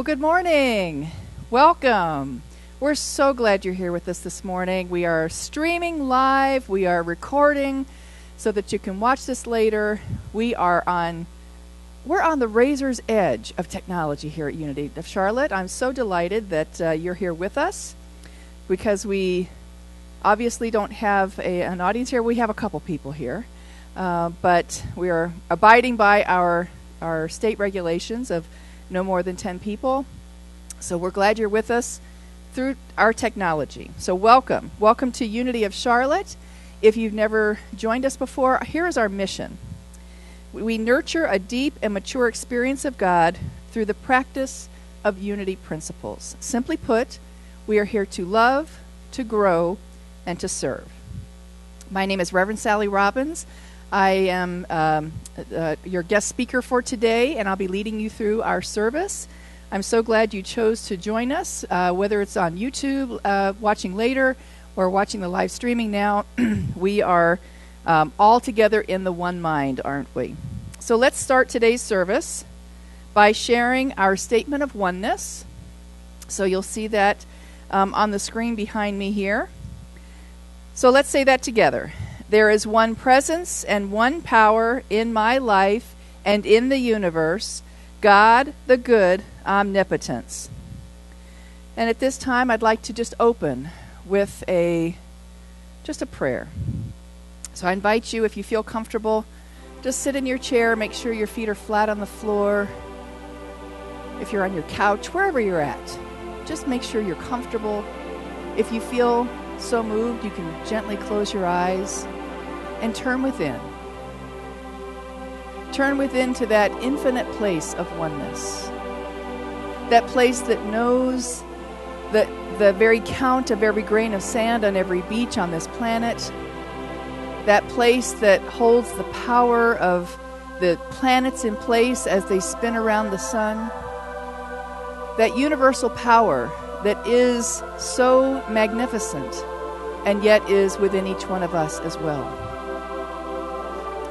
Well, good morning. Welcome. We're so glad you're here with us this morning. We are streaming live. We are recording so that you can watch this later. We're on the razor's edge of technology here at Unity of Charlotte. I'm so delighted that you're here with us because we obviously don't have an audience here. We have a couple people here, but we are abiding by our state regulations of no more than 10 people. So we're glad you're with us through our technology. So welcome. Welcome to Unity of Charlotte. If you've never joined us before, here is our mission. We nurture a deep and mature experience of God through the practice of unity principles. Simply put, we are here to love, to grow, and to serve. My name is Reverend Sally Robbins. I am your guest speaker for today, and I'll be leading you through our service. I'm so glad you chose to join us, whether it's on YouTube, watching later, or watching the live streaming now. We are all together in the one mind, aren't we? So let's start today's service by sharing our statement of oneness. So you'll see that on the screen behind me here. So let's say that together. There is one presence and one power in my life and in the universe, God, the good, omnipotence. And at this time, I'd like to just open with just a prayer. So I invite you, if you feel comfortable, just sit in your chair, make sure your feet are flat on the floor. If you're on your couch, wherever you're at, just make sure you're comfortable. If you feel so moved, you can gently close your eyes and turn within. Turn within to that infinite place of oneness. That place that knows the very count of every grain of sand on every beach on this planet. That place that holds the power of the planets in place as they spin around the sun. That universal power that is so magnificent and yet is within each one of us as well.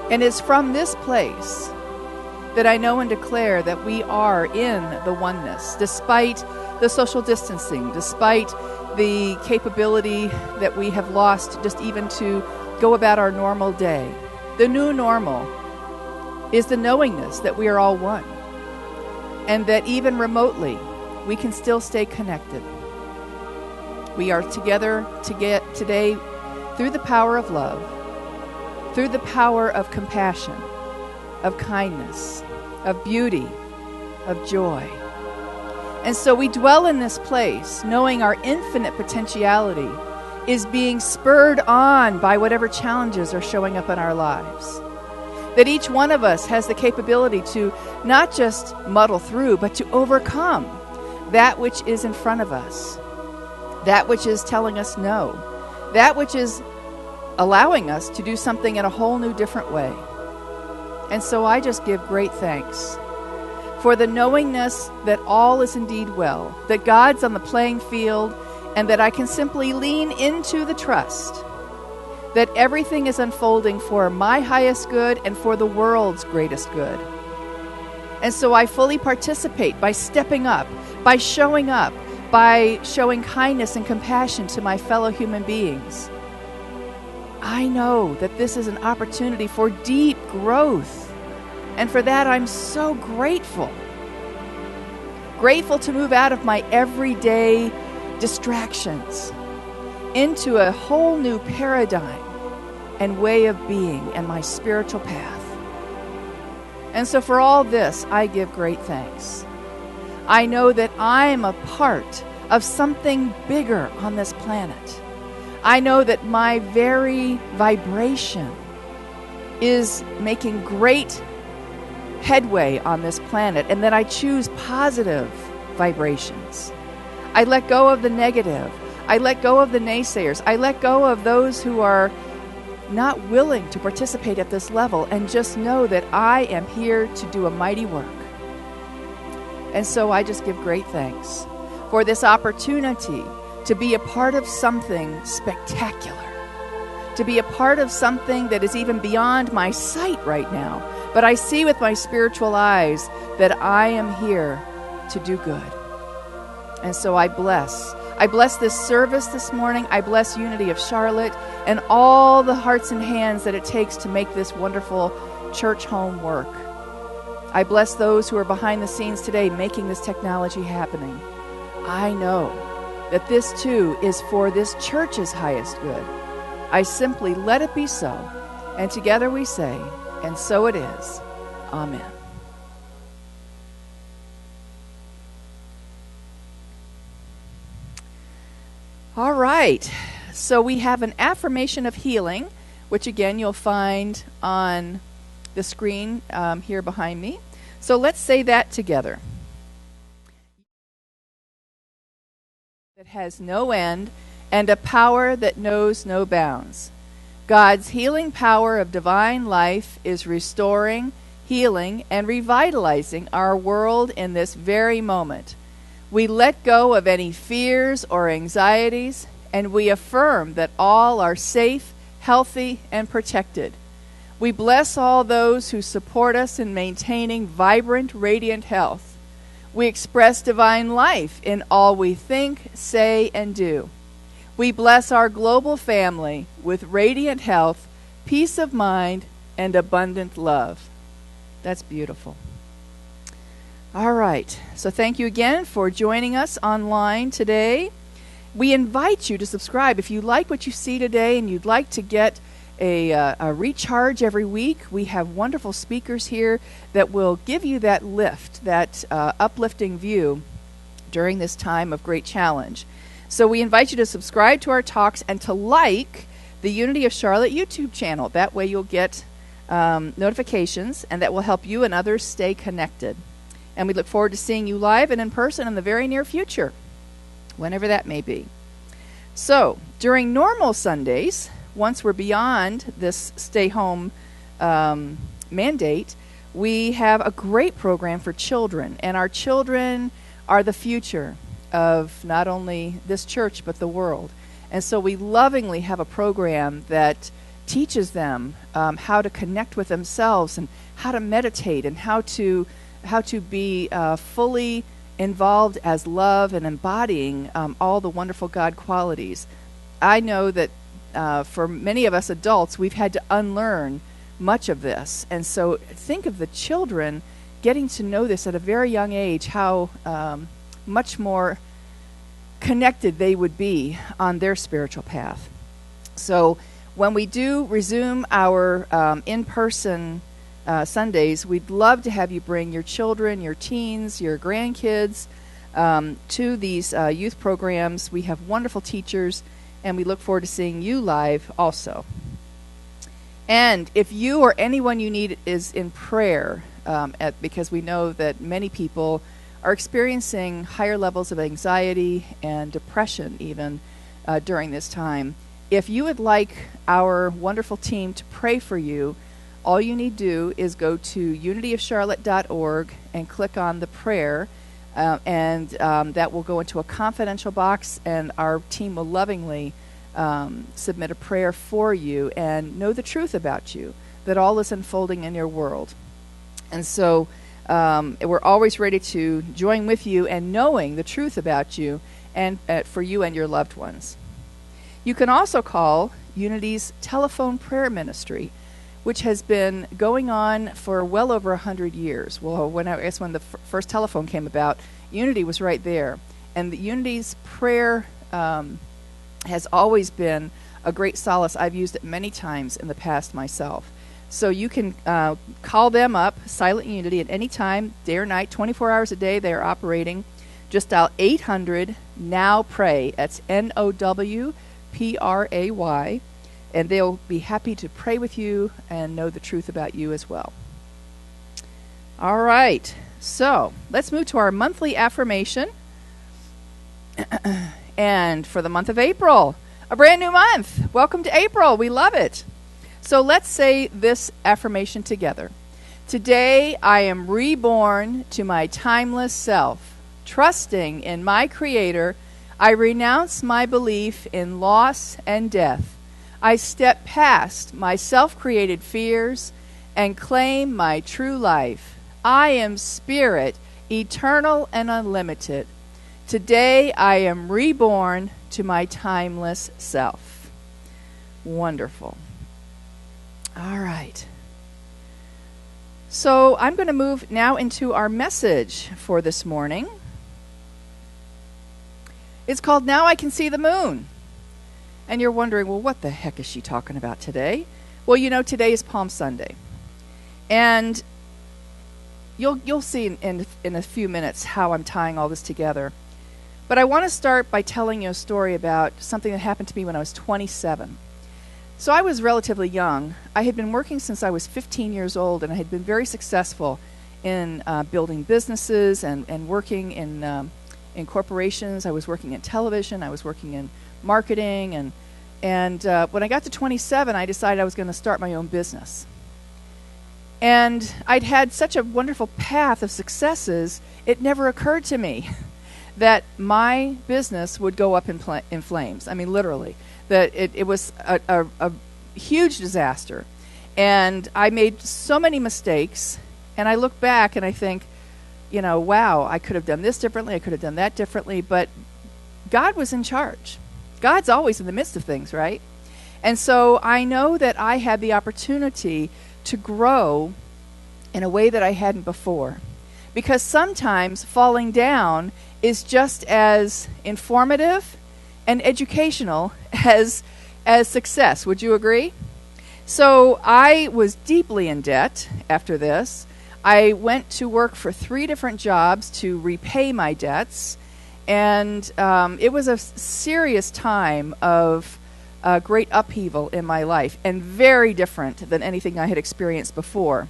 And it's from this place that I know and declare that we are in the oneness, despite the social distancing, despite the capability that we have lost just even to go about our normal day. The new normal is the knowingness that we are all one, and that even remotely, we can still stay connected. We are together today through the power of love, through the power of compassion, of kindness, of beauty, of joy. And so we dwell in this place, knowing our infinite potentiality is being spurred on by whatever challenges are showing up in our lives. That each one of us has the capability to not just muddle through, but to overcome that which is in front of us, that which is telling us no, that which is allowing us to do something in a whole new different way. And so I just give great thanks for the knowingness that all is indeed well, that God's on the playing field, and that I can simply lean into the trust that everything is unfolding for my highest good and for the world's greatest good. And so I fully participate by stepping up, by showing kindness and compassion to my fellow human beings. I know that this is an opportunity for deep growth, and for that I'm so grateful. Grateful to move out of my everyday distractions into a whole new paradigm and way of being and my spiritual path. And so for all this, I give great thanks. I know that I am a part of something bigger on this planet. I know that my very vibration is making great headway on this planet, and that I choose positive vibrations. I let go of the negative. I let go of the naysayers. I let go of those who are not willing to participate at this level, and just know that I am here to do a mighty work. And so I just give great thanks for this opportunity to be a part of something spectacular, to be a part of something that is even beyond my sight right now. But I see with my spiritual eyes that I am here to do good. And so I bless this service this morning. I bless Unity of Charlotte and all the hearts and hands that it takes to make this wonderful church home work. I bless those who are behind the scenes today making this technology happening. I know that this too is for this church's highest good. I simply let it be so. And together we say, and so it is. Amen. All right. So we have an affirmation of healing, which again you'll find on the screen here behind me. So let's say that together. That has no end and a power that knows no bounds. God's healing power of divine life is restoring, healing, and revitalizing our world in this very moment. We let go of any fears or anxieties, and we affirm that all are safe, healthy, and protected. We bless all those who support us in maintaining vibrant, radiant health. We express divine life in all we think, say, and do. We bless our global family with radiant health, peace of mind, and abundant love. That's beautiful. All right. So thank you again for joining us online today. We invite you to subscribe. If you like what you see today and you'd like to get a recharge every week, we have wonderful speakers here that will give you that lift, that uplifting view during this time of great challenge. So we invite you to subscribe to our talks and to like the Unity of Charlotte YouTube channel. That way you'll get notifications, and that will help you and others stay connected. And we look forward to seeing you live and in person in the very near future, whenever that may be. So during normal Sundays, once we're beyond this stay-home mandate, we have a great program for children. And our children are the future of not only this church, but the world. And so we lovingly have a program that teaches them how to connect with themselves and how to meditate and how to be fully involved as love and embodying all the wonderful God qualities. I know that for many of us adults, we've had to unlearn much of this. And so think of the children getting to know this at a very young age, how much more connected they would be on their spiritual path. So when we do resume our in-person Sundays, we'd love to have you bring your children, your teens, your grandkids to these youth programs. We have wonderful teachers, and we look forward to seeing you live also. And if you or anyone you need is in prayer, because we know that many people are experiencing higher levels of anxiety and depression even during this time, if you would like our wonderful team to pray for you, all you need to do is go to unityofcharlotte.org and click on the prayer, and that will go into a confidential box, and our team will lovingly submit a prayer for you and know the truth about you, that all is unfolding in your world. And so we're always ready to join with you and knowing the truth about you and for you and your loved ones. You can also call Unity's telephone prayer ministry, which has been going on for well over 100 years. Well, when the first telephone came about, Unity was right there. And the Unity's prayer has always been a great solace. I've used it many times in the past myself. So you can call them up, Silent Unity, at any time, day or night, 24 hours a day. They are operating. Just dial 800-NOW-PRAY. That's NOWPRAY. And they'll be happy to pray with you and know the truth about you as well. All right. So let's move to our monthly affirmation. And for the month of April, a brand new month. Welcome to April. We love it. So let's say this affirmation together. Today I am reborn to my timeless self. Trusting in my Creator, I renounce my belief in loss and death. I step past my self-created fears and claim my true life. I am spirit, eternal and unlimited. Today I am reborn to my timeless self. Wonderful. All right. So I'm going to move now into our message for this morning. It's called Now I Can See the Moon. And you're wondering, well, what the heck is she talking about today? Well, you know, today is Palm Sunday. And you'll see in a few minutes how I'm tying all this together. But I want to start by telling you a story about something that happened to me when I was 27. So I was relatively young. I had been working since I was 15 years old, and I had been very successful in building businesses and working in corporations. I was working in television. I was working in marketing. And when I got to 27, I decided I was going to start my own business. And I'd had such a wonderful path of successes, it never occurred to me that my business would go up in flames. I mean, literally. That it was a huge disaster. And I made so many mistakes, and I look back and I think, you know, wow, I could have done this differently, I could have done that differently, but God was in charge. God's always in the midst of things, right? And so I know that I had the opportunity to grow in a way that I hadn't before. Because sometimes falling down is just as informative and educational as success. Would you agree? So I was deeply in debt after this. I went to work for 3 different jobs to repay my debts. And it was a serious time of great upheaval in my life, and very different than anything I had experienced before.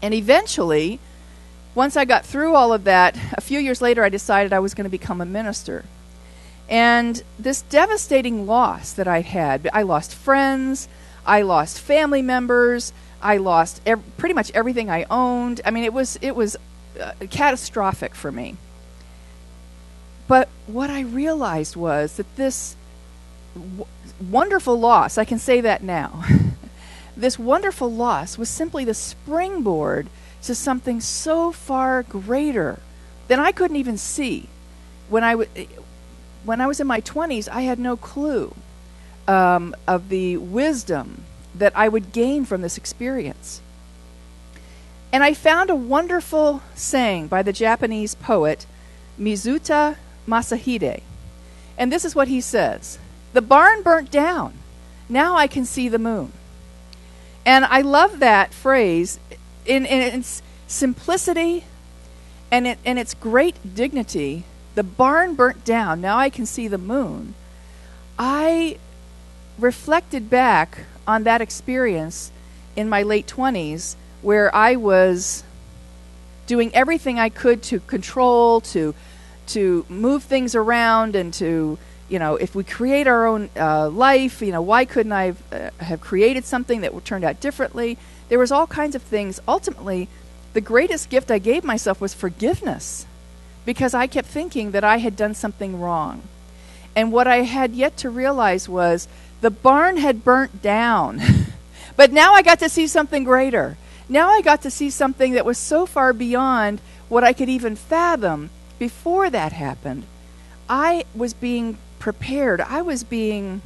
And eventually, once I got through all of that, a few years later I decided I was going to become a minister. And this devastating loss that I had, I lost friends, I lost family members, I lost pretty much everything I owned. I mean, it was catastrophic for me. But what I realized was that this wonderful loss, I can say that now, this wonderful loss was simply the springboard to something so far greater than I couldn't even see. When I was in my 20s, I had no clue of the wisdom that I would gain from this experience. And I found a wonderful saying by the Japanese poet Mizuta Masahide. And this is what he says: "The barn burnt down. Now I can see the moon." And I love that phrase in its simplicity and in its great dignity. The barn burnt down. Now I can see the moon. I reflected back on that experience in my late 20s, where I was doing everything I could to control, to move things around, and to, you know, if we create our own life, you know, why couldn't I have created something that turned out differently? There was all kinds of things. Ultimately, the greatest gift I gave myself was forgiveness, because I kept thinking that I had done something wrong. And what I had yet to realize was the barn had burnt down. But now I got to see something greater. Now I got to see something that was so far beyond what I could even fathom. Before that happened, I was being prepared. I was being,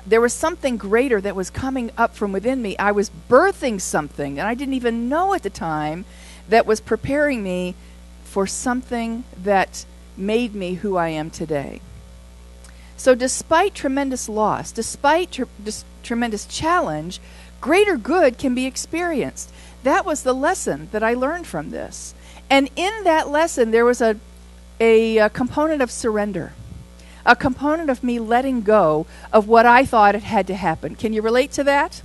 there was something greater that was coming up from within me. I was birthing something, and I didn't even know at the time, that was preparing me for something that made me who I am today. So despite tremendous loss, despite tremendous challenge, greater good can be experienced. That was the lesson that I learned from this. And in that lesson, there was a component of surrender, a component of me letting go of what I thought it had to happen. Can you relate to that?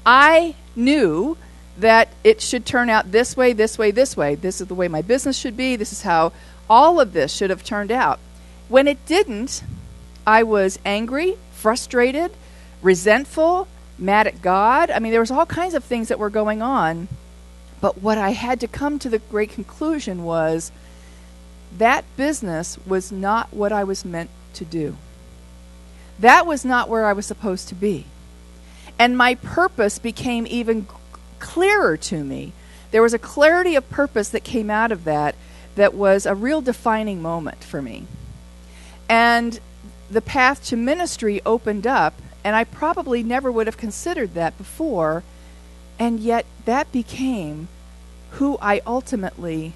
I knew that it should turn out this way, this way, this way. This is the way my business should be. This is how all of this should have turned out. When it didn't, I was angry, frustrated, resentful, mad at God. I mean, there was all kinds of things that were going on. But what I had to come to the great conclusion was that business was not what I was meant to do. That was not where I was supposed to be. And my purpose became even clearer to me. There was a clarity of purpose that came out of that that was a real defining moment for me. And the path to ministry opened up, and I probably never would have considered that before, and yet that became who I ultimately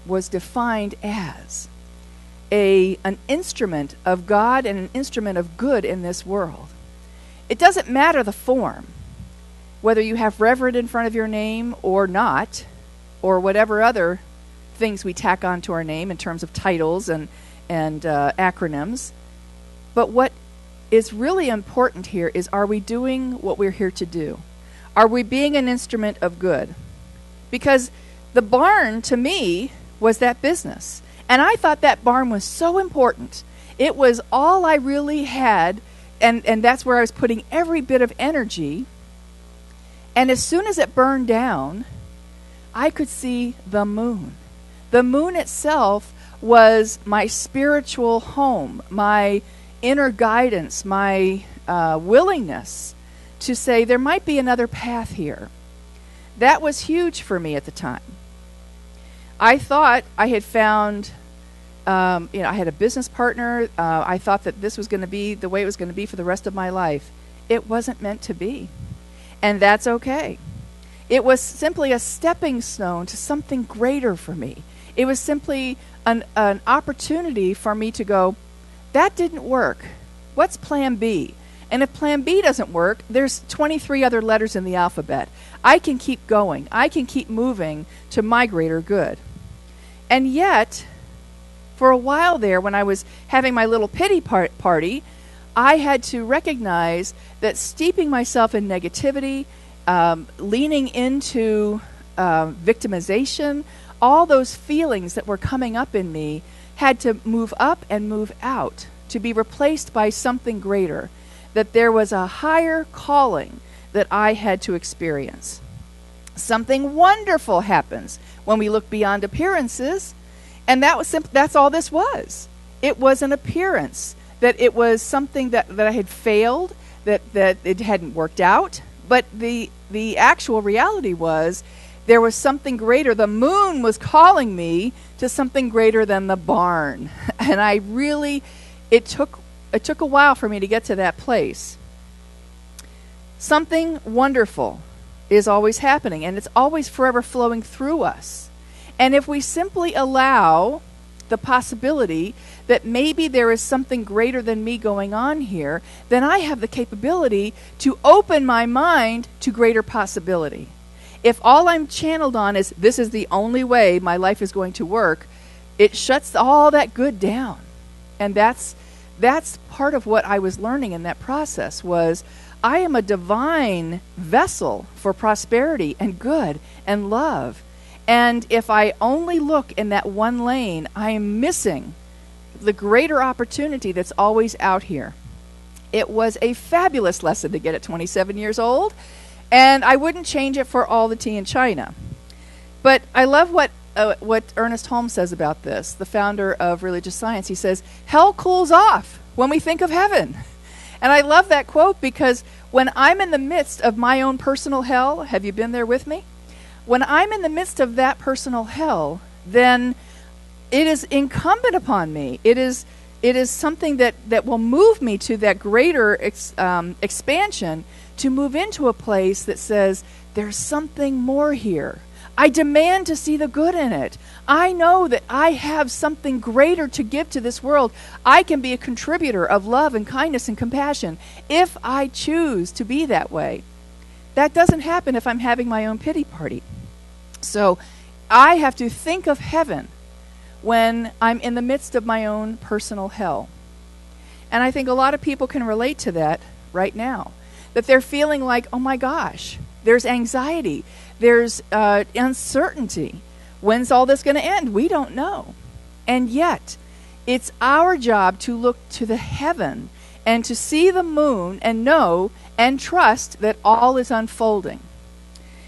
was defined as. An instrument of God and an instrument of good in this world. It doesn't matter the form, whether you have Reverend in front of your name or not, or whatever other things we tack onto our name in terms of titles and acronyms. But what is really important here is, are we doing what we're here to do? Are we being an instrument of good? Because the barn, to me, was that business. And I thought that barn was so important. It was all I really had, and that's where I was putting every bit of energy. And as soon as it burned down, I could see the moon. The moon itself was my spiritual home, my inner guidance, my willingness to say there might be another path here. That was huge for me at the time. I thought I had found, I had a business partner. I thought that this was going to be the way it was going to be for the rest of my life. It wasn't meant to be. And that's okay. It was simply a stepping stone to something greater for me. It was simply an opportunity for me to go, that didn't work. What's plan B? And if plan B doesn't work, there's 23 other letters in the alphabet. I can keep going. I can keep moving to my greater good. And yet, for a while there, when I was having my little pity party, I had to recognize that steeping myself in negativity, leaning into victimization, all those feelings that were coming up in me had to move up and move out to be replaced by something greater, that there was a higher calling that I had to experience. Something wonderful happens when we look beyond appearances, and that's all this was. It was an appearance, that it was something that I had failed, that it hadn't worked out, but the actual reality was there was something greater. The moon was calling me to something greater than the barn. And it took a while for me to get to that place. Something wonderful is always happening, and it's always forever flowing through us. And if we simply allow the possibility that maybe there is something greater than me going on here, then I have the capability to open my mind to greater possibility. If all I'm channeled on is, this is the only way my life is going to work, it shuts all that good down. And that's part of what I was learning in that process was, I am a divine vessel for prosperity and good and love. And if I only look in that one lane, I am missing the greater opportunity that's always out here. It was a fabulous lesson to get at 27 years old, and I wouldn't change it for all the tea in China. But I love what Ernest Holmes says about this, the founder of religious science. He says, hell cools off when we think of heaven. And I love that quote because when I'm in the midst of my own personal hell, have you been there with me? When I'm in the midst of that personal hell, then it is incumbent upon me. It is something that will move me to that greater expansion, to move into a place that says, there's something more here. I demand to see the good in it. I know that I have something greater to give to this world. I can be a contributor of love and kindness and compassion if I choose to be that way. That doesn't happen if I'm having my own pity party. So I have to think of heaven when I'm in the midst of my own personal hell. And I think a lot of people can relate to that right now. That they're feeling like, oh my gosh, there's anxiety, there's uncertainty. When's all this going to end? We don't know. And yet, it's our job to look to the heaven and to see the moon and know and trust that all is unfolding.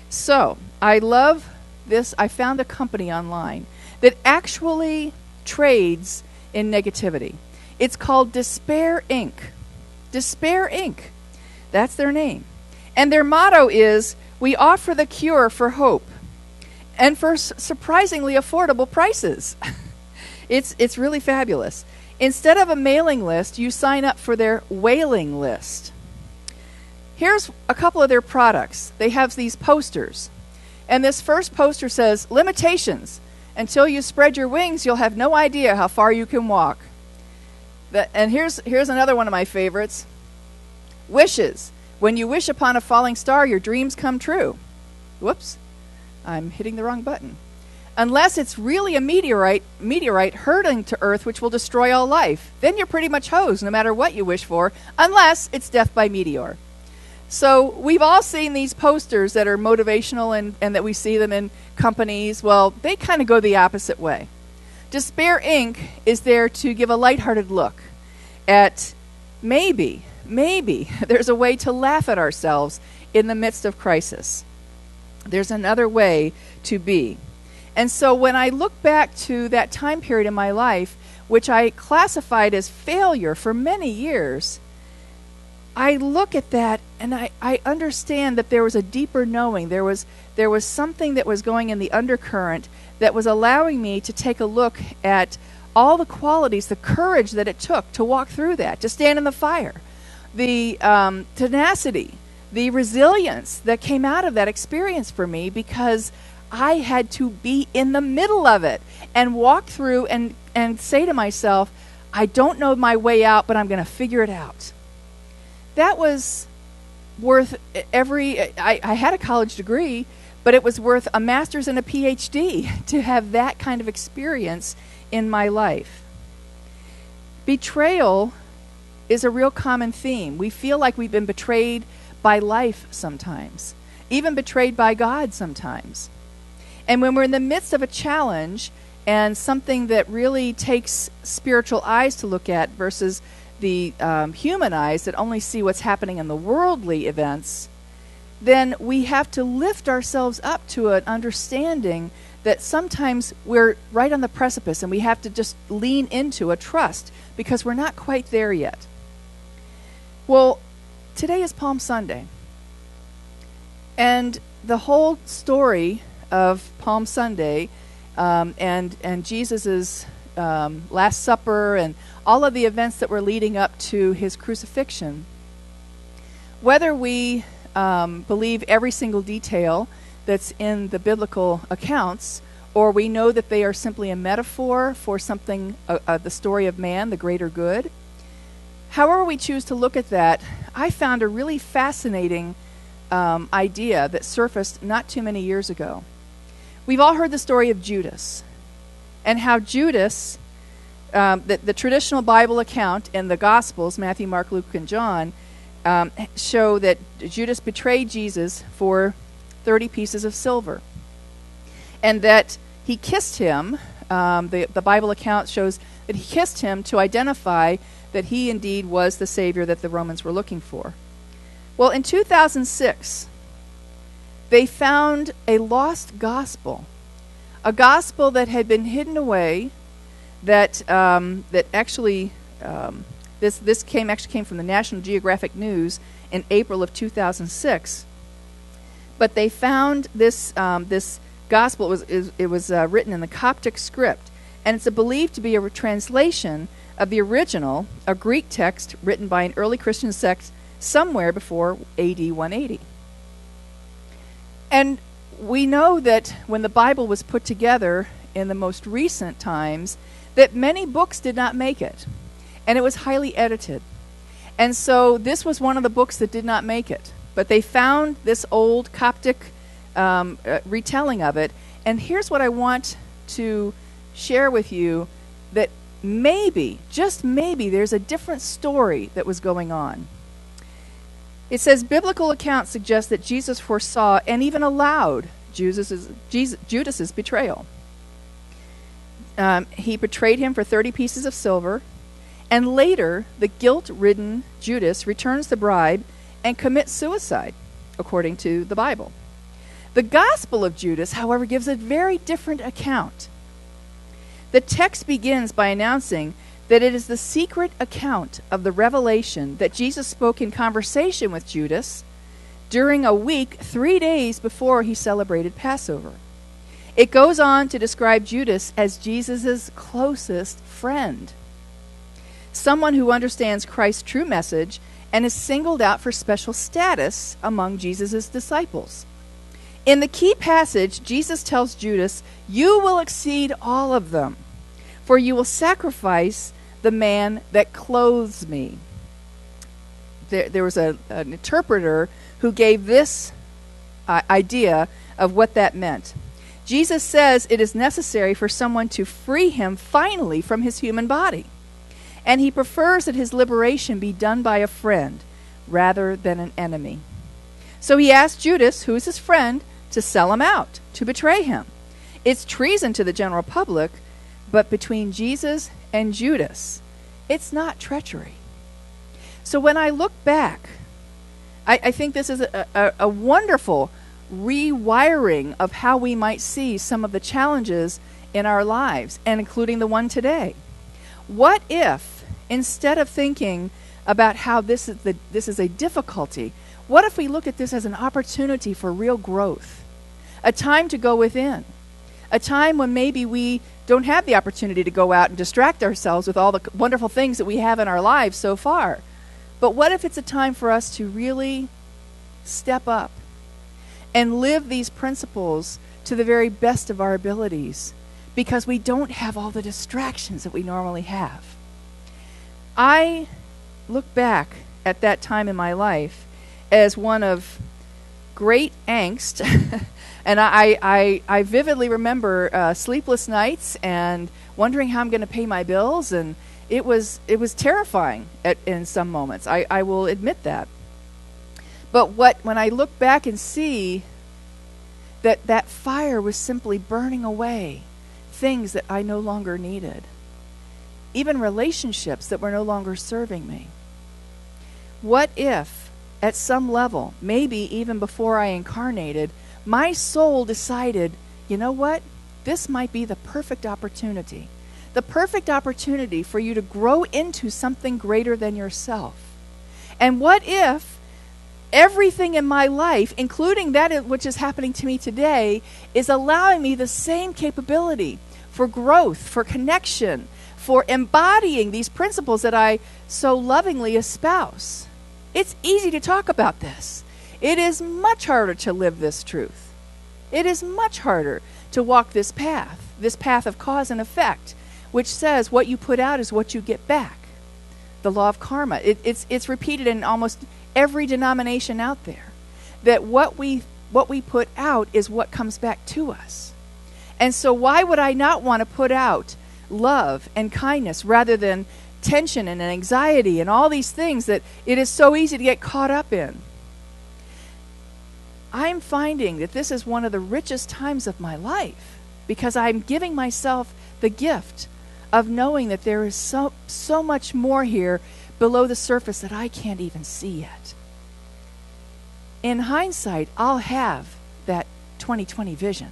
So, I love this. I found a company online that actually trades in negativity. It's called Despair Inc. Despair Inc. That's their name. And their motto is, we offer the cure for hope. and for surprisingly affordable prices. It's really fabulous. Instead of a mailing list, you sign up for their wailing list. Here's a couple of their products. They have these posters. And this first poster says, "Limitations. Until you spread your wings, you'll have no idea how far you can walk." And here's another one of my favorites. "Wishes. When you wish upon a falling star, your dreams come true." Whoops. I'm hitting the wrong button. "Unless it's really a meteorite hurtling to Earth which will destroy all life. Then you're pretty much hosed no matter what you wish for, unless it's death by meteor." So we've all seen these posters that are motivational and that we see them in companies. Well, they kind of go the opposite way. Despair Inc. is there to give a lighthearted look at maybe there's a way to laugh at ourselves in the midst of crisis. There's another way to be. And so when I look back to that time period in my life, which I classified as failure for many years, I look at that and I understand that there was a deeper knowing. There was something that was going in the undercurrent that was allowing me to take a look at all the qualities, the courage that it took to walk through that, to stand in the fire, the tenacity, the resilience that came out of that experience for me, because I had to be in the middle of it and walk through and say to myself, I don't know my way out, but I'm going to figure it out. That was worth I had a college degree, but it was worth a master's and a PhD to have that kind of experience in my life. Betrayal is a real common theme. We feel like we've been betrayed by life sometimes, even betrayed by God sometimes. And when we're in the midst of a challenge and something that really takes spiritual eyes to look at versus the human eyes that only see what's happening in the worldly events, then we have to lift ourselves up to an understanding that sometimes we're right on the precipice and we have to just lean into a trust because we're not quite there yet. Well, today is Palm Sunday. And the whole story of Palm Sunday and Jesus's Last Supper and all of the events that were leading up to his crucifixion, whether we believe every single detail that's in the biblical accounts, or we know that they are simply a metaphor for something, the story of man, the greater good, however we choose to look at that, I found a really fascinating idea that surfaced not too many years ago. We've all heard the story of Judas, and how Judas, the traditional Bible account in the Gospels, Matthew, Mark, Luke, and John, show that Judas betrayed Jesus for 30 pieces of silver, and that he kissed him. The Bible account shows that he kissed him to identify that he indeed was the Savior that the Romans were looking for. Well, in 2006, they found a lost gospel, a gospel that had been hidden away. That actually this came from the National Geographic News in April of 2006. But they found this gospel. It was written in the Coptic script, and it's believed to be a translation of the original, a Greek text written by an early Christian sect somewhere before AD 180. And we know that when the Bible was put together in the most recent times, that many books did not make it, and it was highly edited. And so this was one of the books that did not make it. But they found this old Coptic retelling of it, and here's what I want to share with you, that maybe, just maybe, there's a different story that was going on. It says, biblical accounts suggest that Jesus foresaw and even allowed Judas's betrayal. He betrayed him for 30 pieces of silver, and later the guilt-ridden Judas returns the bribe and commits suicide, according to the Bible. The Gospel of Judas, however, gives a very different account. The text begins by announcing that it is the secret account of the revelation that Jesus spoke in conversation with Judas during a week 3 days before he celebrated Passover. It goes on to describe Judas as Jesus' closest friend, someone who understands Christ's true message and is singled out for special status among Jesus' disciples. In the key passage, Jesus tells Judas, "You will exceed all of them, for you will sacrifice the man that clothes me." There was an interpreter who gave this idea of what that meant. Jesus says it is necessary for someone to free him finally from his human body. And he prefers that his liberation be done by a friend rather than an enemy. So he asked Judas, who is his friend, to sell him out, to betray him. It's treason to the general public, but between Jesus and Judas, it's not treachery. So when I look back, I think this is a wonderful rewiring of how we might see some of the challenges in our lives, and including the one today. What if, instead of thinking about how this is a difficulty, what if we look at this as an opportunity for real growth? A time to go within. A time when maybe we don't have the opportunity to go out and distract ourselves with all the wonderful things that we have in our lives so far. But what if it's a time for us to really step up and live these principles to the very best of our abilities, because we don't have all the distractions that we normally have? I look back at that time in my life as one of great angst, and I vividly remember sleepless nights and wondering how I'm going to pay my bills, and it was terrifying in some moments. I will admit that. But when I look back and see that fire was simply burning away things that I no longer needed, even relationships that were no longer serving me. What if, at some level, maybe even before I incarnated, my soul decided, you know what? This might be the perfect opportunity. The perfect opportunity for you to grow into something greater than yourself. And what if everything in my life, including that which is happening to me today, is allowing me the same capability for growth, for connection, for embodying these principles that I so lovingly espouse? It's easy to talk about this. It is much harder to live this truth. It is much harder to walk this path of cause and effect, which says what you put out is what you get back. The law of karma. It's repeated in almost every denomination out there, that what we put out is what comes back to us. And so why would I not want to put out love and kindness rather than tension and anxiety and all these things that it is so easy to get caught up in? I'm finding that this is one of the richest times of my life, because I'm giving myself the gift of knowing that there is so much more here below the surface that I can't even see yet. In hindsight, I'll have that 20/20 vision.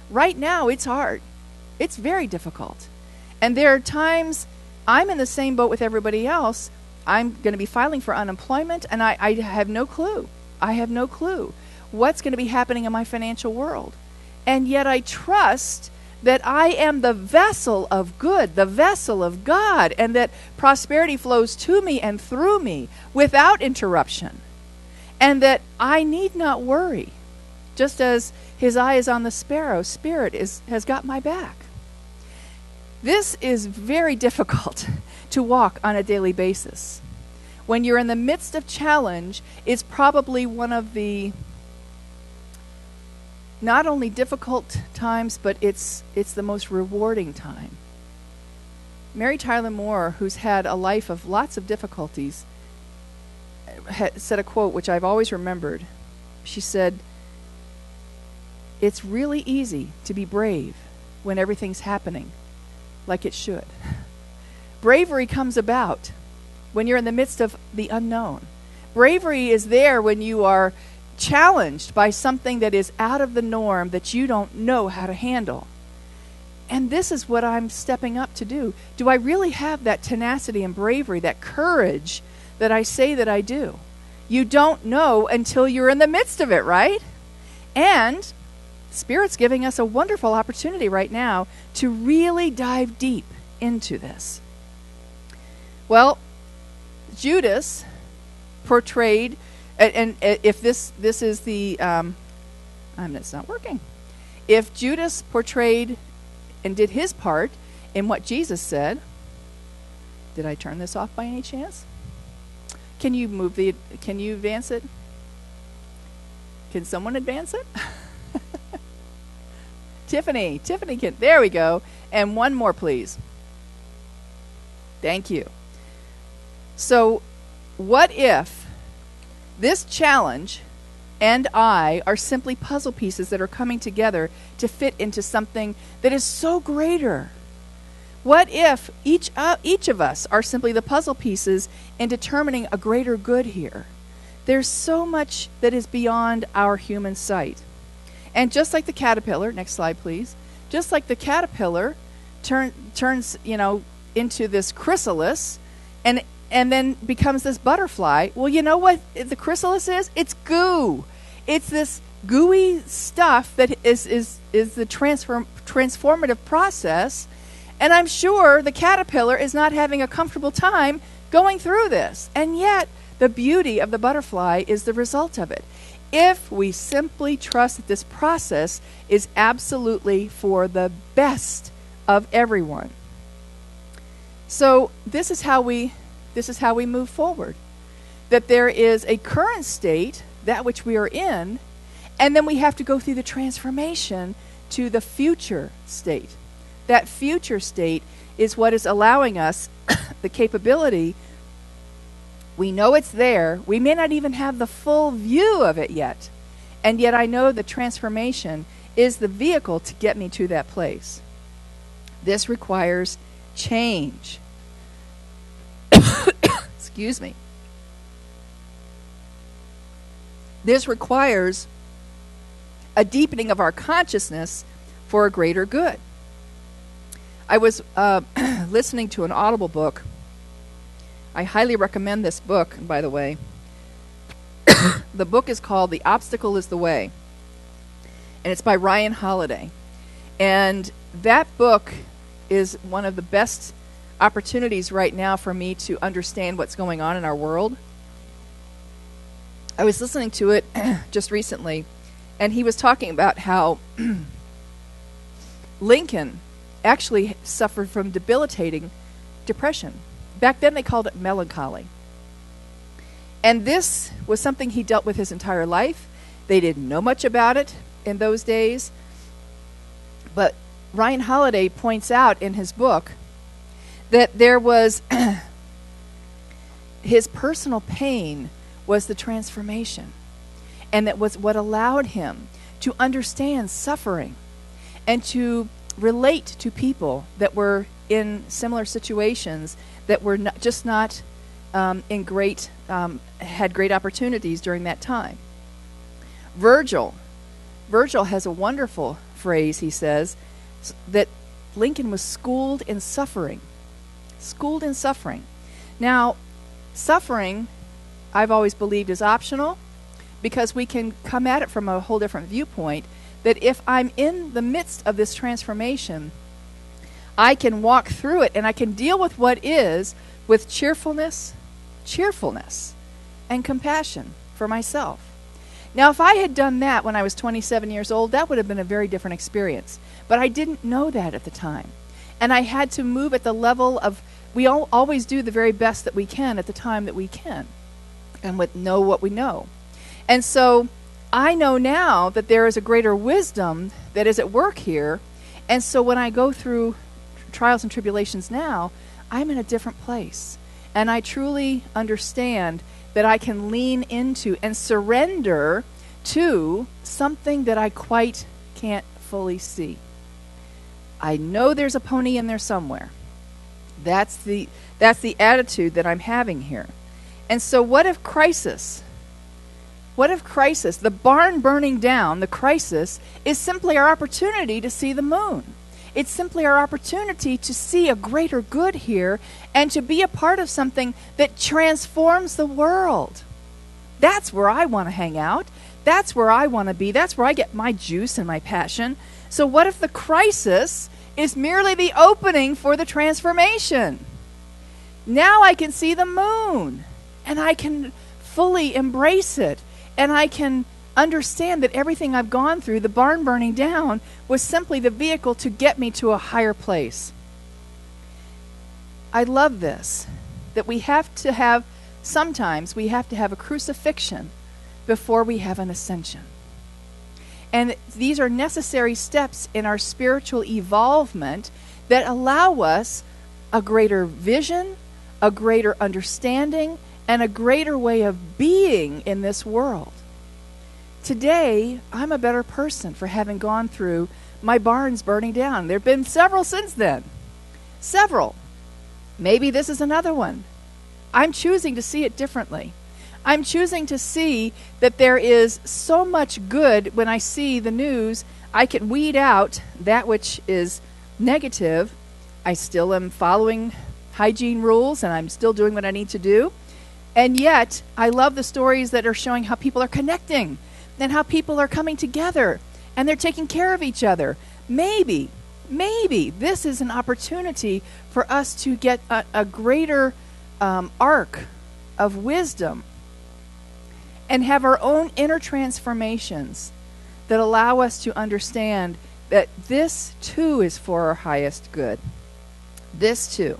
Right now, it's hard. It's very difficult. And there are times I'm in the same boat with everybody else. I'm going to be filing for unemployment, and I have no clue. I have no clue what's going to be happening in my financial world. And yet I trust that I am the vessel of good, the vessel of God, and that prosperity flows to me and through me without interruption. And that I need not worry. Just as his eye is on the sparrow, Spirit has got my back. This is very difficult to walk on a daily basis. When you're in the midst of challenge, it's probably one of the not only difficult times, but it's the most rewarding time. Mary Tyler Moore, who's had a life of lots of difficulties, said a quote which I've always remembered. She said, "It's really easy to be brave when everything's happening like it should. Bravery comes about when you're in the midst of the unknown. Bravery is there when you are challenged by something that is out of the norm that you don't know how to handle." And this is what I'm stepping up to do. Do I really have that tenacity and bravery, that courage that I say that I do? You don't know until you're in the midst of it, right? And Spirit's giving us a wonderful opportunity right now to really dive deep into this. Well, Judas portrayed, and if this is the, it's not working. If Judas portrayed and did his part in what Jesus said, did I turn this off by any chance? Can you advance it? Can someone advance it? Tiffany can, there we go. And one more, please. Thank you. So, what if this challenge and I are simply puzzle pieces that are coming together to fit into something that is so greater? What if each of us are simply the puzzle pieces in determining a greater good here? There's so much that is beyond our human sight. And just like the caterpillar, next slide please, just like the caterpillar turns, into this chrysalis and then becomes this butterfly. Well, you know what the chrysalis is? It's goo. It's this gooey stuff that is the transformative process. And I'm sure the caterpillar is not having a comfortable time going through this. And yet, the beauty of the butterfly is the result of it. If we simply trust that this process is absolutely for the best of everyone. So this is how we move forward. That there is a current state, that which we are in, and then we have to go through the transformation to the future state. That future state is what is allowing us the capability. We know it's there. We may not even have the full view of it yet. And yet I know the transformation is the vehicle to get me to that place. This requires change. Excuse me. This requires a deepening of our consciousness for a greater good. I was listening to an Audible book. I highly recommend this book, by the way. The book is called The Obstacle is the Way, and it's by Ryan Holiday. And that book is one of the best opportunities right now for me to understand what's going on in our world. I was listening to it just recently, and he was talking about how Lincoln actually suffered from debilitating depression. Back then they called it melancholy. And this was something he dealt with his entire life. They didn't know much about it in those days. But Ryan Holiday points out in his book that there was his personal pain was the transformation. And that was what allowed him to understand suffering and to relate to people that were in similar situations that were not had great opportunities during that time. Virgil has a wonderful phrase, he says, that Lincoln was schooled in suffering. Schooled in suffering. Now, suffering, I've always believed, is optional because we can come at it from a whole different viewpoint, that if I'm in the midst of this transformation, I can walk through it and I can deal with what is with cheerfulness, and compassion for myself. Now, if I had done that when I was 27 years old, that would have been a very different experience. But I didn't know that at the time. And I had to move at the level of, we always do the very best that we can at the time that we can, and know what we know. And so I know now that there is a greater wisdom that is at work here. And so when I go through trials and tribulations now, I'm in a different place. And I truly understand that I can lean into and surrender to something that I quite can't fully see. I know there's a pony in there somewhere. That's the attitude that I'm having here. And so what if crisis, the barn burning down, the crisis, is simply our opportunity to see the moon? It's simply our opportunity to see a greater good here and to be a part of something that transforms the world. That's where I want to hang out. That's where I want to be. That's where I get my juice and my passion. So what if the crisis is merely the opening for the transformation? Now I can see the moon, and I can fully embrace it, and I can understand that everything I've gone through, the barn burning down, was simply the vehicle to get me to a higher place. I love this, that sometimes we have to have a crucifixion before we have an ascension. And these are necessary steps in our spiritual evolvement that allow us a greater vision, a greater understanding, and a greater way of being in this world. Today, I'm a better person for having gone through my barns burning down. There have been several since then. Several. Maybe this is another one. I'm choosing to see it differently. I'm choosing to see that there is so much good. When I see the news, I can weed out that which is negative. I still am following hygiene rules, and I'm still doing what I need to do. And yet, I love the stories that are showing how people are connecting and how people are coming together and they're taking care of each other. Maybe this is an opportunity for us to get a greater arc of wisdom and have our own inner transformations that allow us to understand that this too is for our highest good. This too.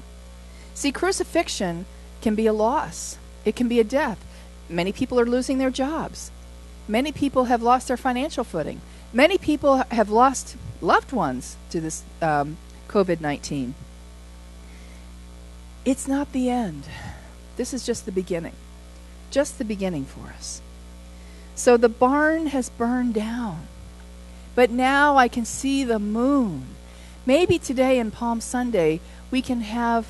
See, crucifixion can be a loss. It can be a death. Many people are losing their jobs. Many people have lost their financial footing. Many people have lost loved ones to this COVID-19. It's not the end. This is just the beginning. Just the beginning for us. So the barn has burned down. But now I can see the moon. Maybe today in Palm Sunday, we can have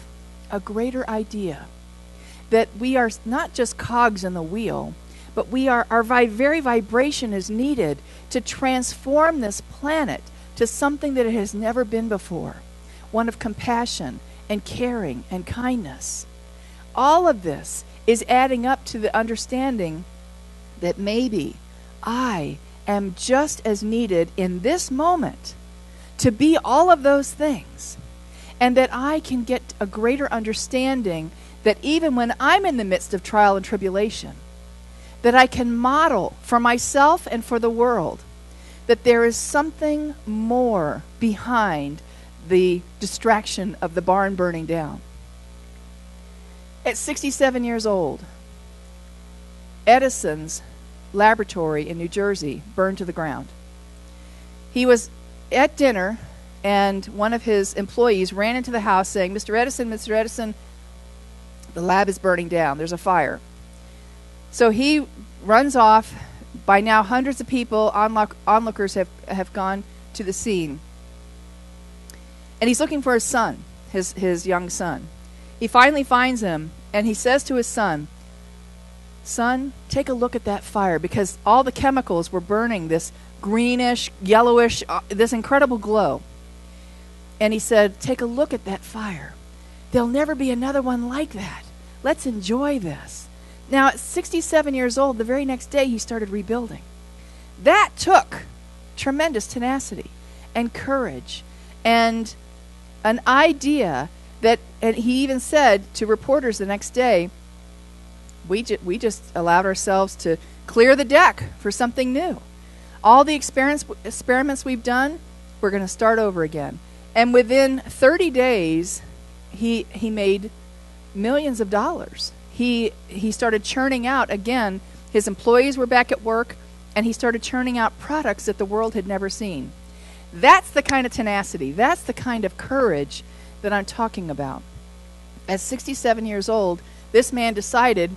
a greater idea that we are not just cogs in the wheel, but our very vibration is needed to transform this planet to something that it has never been before. One of compassion and caring and kindness. All of this is adding up to the understanding that maybe I am just as needed in this moment to be all of those things, and that I can get a greater understanding that even when I'm in the midst of trial and tribulation, that I can model for myself and for the world that there is something more behind the distraction of the barn burning down. At 67 years old, Edison's laboratory in New Jersey burned to the ground. He was at dinner, and one of his employees ran into the house saying, Mr. Edison, the lab is burning down. There's a fire. So he runs off. By now, hundreds of people, onlookers have gone to the scene. And he's looking for his son, his young son. He finally finds him, and he says to his son, "Son, take a look at that fire," because all the chemicals were burning this greenish, yellowish, this incredible glow. And he said, "Take a look at that fire. There'll never be another one like that. Let's enjoy this." Now, at 67 years old, the very next day, he started rebuilding. That took tremendous tenacity and courage and an idea that, and he even said to reporters the next day, we just allowed ourselves to clear the deck for something new. All the experiments we've done, we're going to start over again. And within 30 days, he made millions of dollars. He started churning out, again, his employees were back at work, and he started churning out products that the world had never seen. That's the kind of tenacity, that's the kind of courage that I'm talking about. At 67 years old, this man decided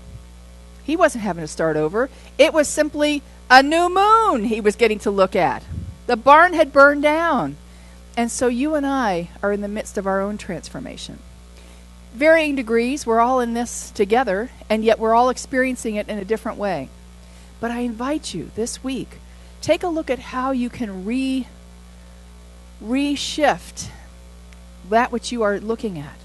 he wasn't having to start over. It was simply a new moon he was getting to look at. The barn had burned down. And so you and I are in the midst of our own transformation. Varying degrees, we're all in this together, and yet we're all experiencing it in a different way. But I invite you this week, take a look at how you can reshift that which you are looking at,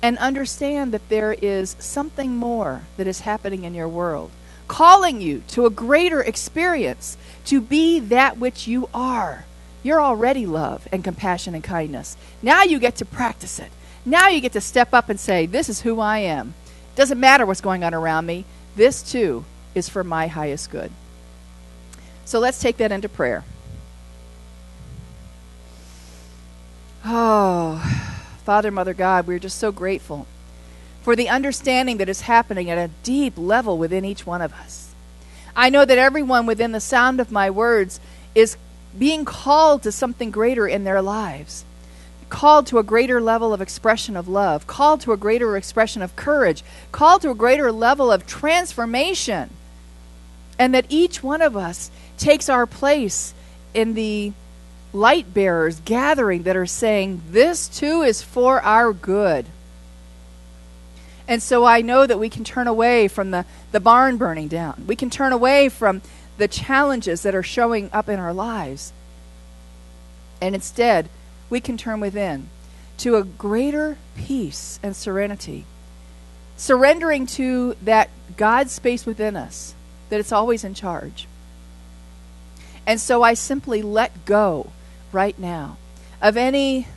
and understand that there is something more that is happening in your world calling you to a greater experience, to be that which you are. You're already love and compassion and kindness. Now you get to practice it. Now you get to step up and say, this is who I am. Doesn't matter what's going on around me. This too is for my highest good. So let's take that into prayer. Oh, Father, Mother God, we're just so grateful for the understanding that is happening at a deep level within each one of us. I know that everyone within the sound of my words is being called to something greater in their lives, called to a greater level of expression of love, called to a greater expression of courage, called to a greater level of transformation, and that each one of us takes our place in the light bearers gathering that are saying, this too is for our good. And so I know that we can turn away from the barn burning down. We can turn away from the challenges that are showing up in our lives. And instead, we can turn within to a greater peace and serenity, surrendering to that God space within us, that it's always in charge. And so I simply let go right now of any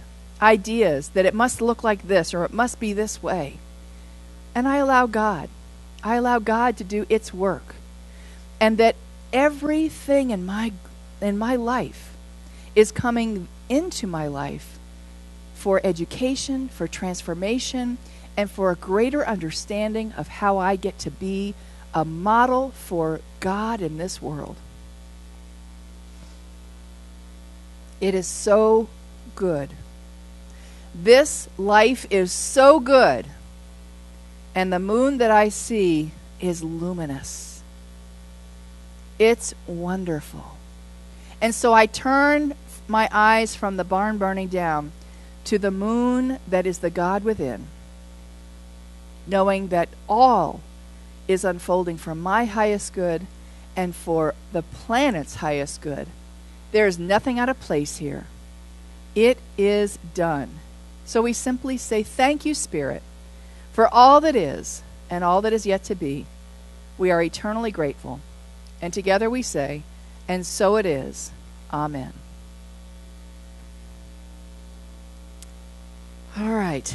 ideas that it must look like this or it must be this way. And I allow God to do its work. And that everything in my life is coming into my life for education, for transformation, and for a greater understanding of how I get to be a model for God in this world. It is so good. This life is so good. And the moon that I see is luminous. It's wonderful. And so I turn my eyes from the barn burning down to the moon that is the God within, knowing that all is unfolding for my highest good and for the planet's highest good. There is nothing out of place here. It is done. So we simply say, thank you, Spirit, for all that is and all that is yet to be. We are eternally grateful. And together we say, and so it is. Amen. All right.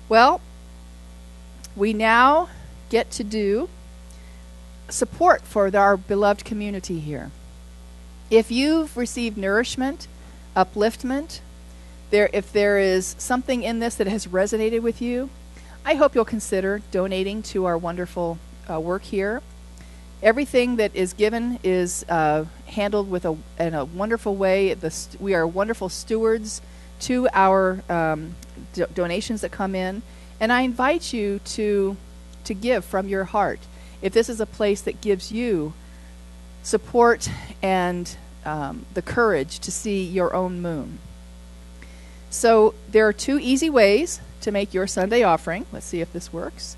Well, we now get to do support for our beloved community here. If you've received nourishment, upliftment, if there is something in this that has resonated with you, I hope you'll consider donating to our wonderful work here. Everything that is given is handled in a wonderful way. We are wonderful stewards to our donations that come in, and I invite you to give from your heart. If this is a place that gives you support and the courage to see your own moon. So there are 2 easy ways to make your Sunday offering. Let's see if this works.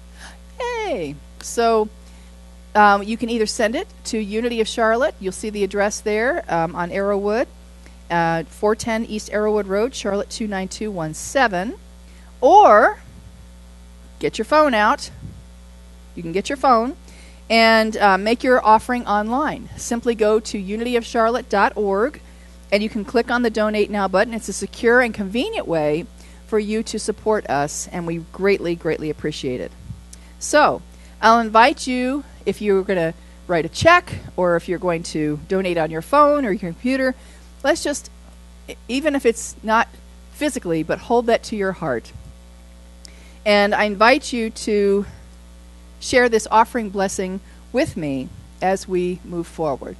Hey! So you can either send it to Unity of Charlotte. You'll see the address there on Arrowwood, 410 East Arrowwood Road, Charlotte 29217. Or get your phone out. You can get your phone and make your offering online. Simply go to unityofcharlotte.org, and you can click on the Donate Now button. It's a secure and convenient way for you to support us, and we greatly, greatly appreciate it. So I'll invite you, if you're going to write a check or if you're going to donate on your phone or your computer, let's just, even if it's not physically, but hold that to your heart. And I invite you to share this offering blessing with me as we move forward.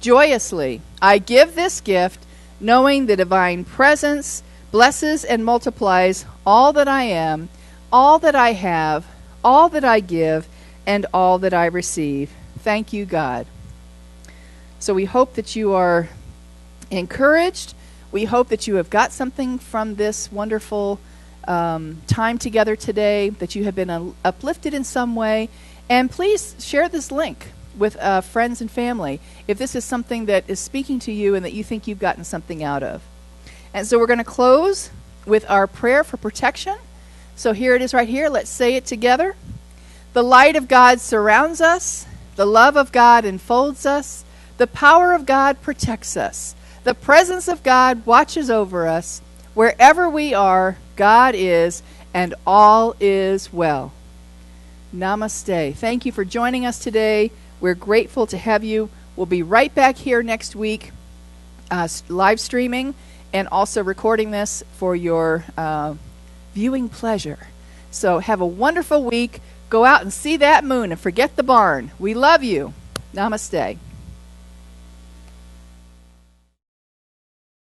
Joyously, I give this gift, knowing the divine presence blesses and multiplies all that I am, all that I have, all that I give, and all that I receive. Thank you, God. So we hope that you are encouraged. We hope that you have got something from this wonderful time together today, that you have been uplifted in some way. And please share this link with friends and family if this is something that is speaking to you and that you think you've gotten something out of. And so we're going to close with our prayer for protection. So here it is right here. Let's say it together. The light of God surrounds us. The love of God enfolds us. The power of God protects us. The presence of God watches over us. Wherever we are, God is, and all is well. Namaste. Thank you for joining us today. We're grateful to have you. We'll be right back here next week, live streaming and also recording this for your viewing pleasure. So have a wonderful week. Go out and see that moon and forget the barn. We love you. Namaste.